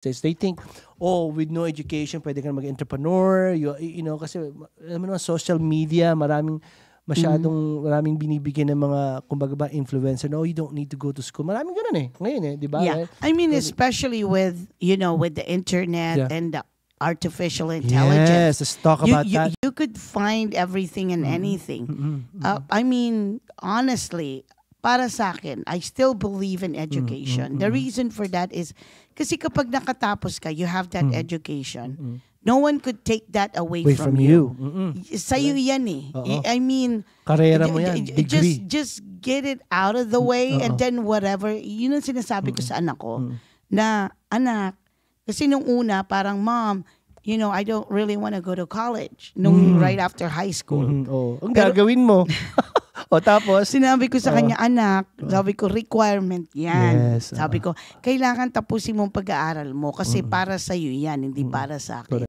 They think, oh, with no education, pwede ka mag-entrepreneur. You know, kasi alam mo, social media, maraming binibigyan ng mga, kumbaga ba, influencer. No, you don't need to go to school. Maraming ganun ngayon di ba? Yeah. Right? I mean, especially with, you know, with the internet and the artificial intelligence. Yes, let's talk about that. You could find everything and anything. I mean, honestly, para sa akin, I still believe in education. The reason for that is, kasi kapag nakatapos ka, you have that education. No one could take that away from you. Sa'yo yan I mean, karera mo yan, degree. Just get it out of the way and then whatever. Yun ang sinasabi ko sa anak ko, na anak, kasi nung una, parang mom, you know, I don't really want to go to college right after high school. Ang gagawin mo. O tapos? Sinabi ko sa kanya, anak, sabi ko, requirement yan. Yes, sabi ko, kailangan tapusin mong pag-aaral mo kasi para sa'yo yan, hindi para sa akin.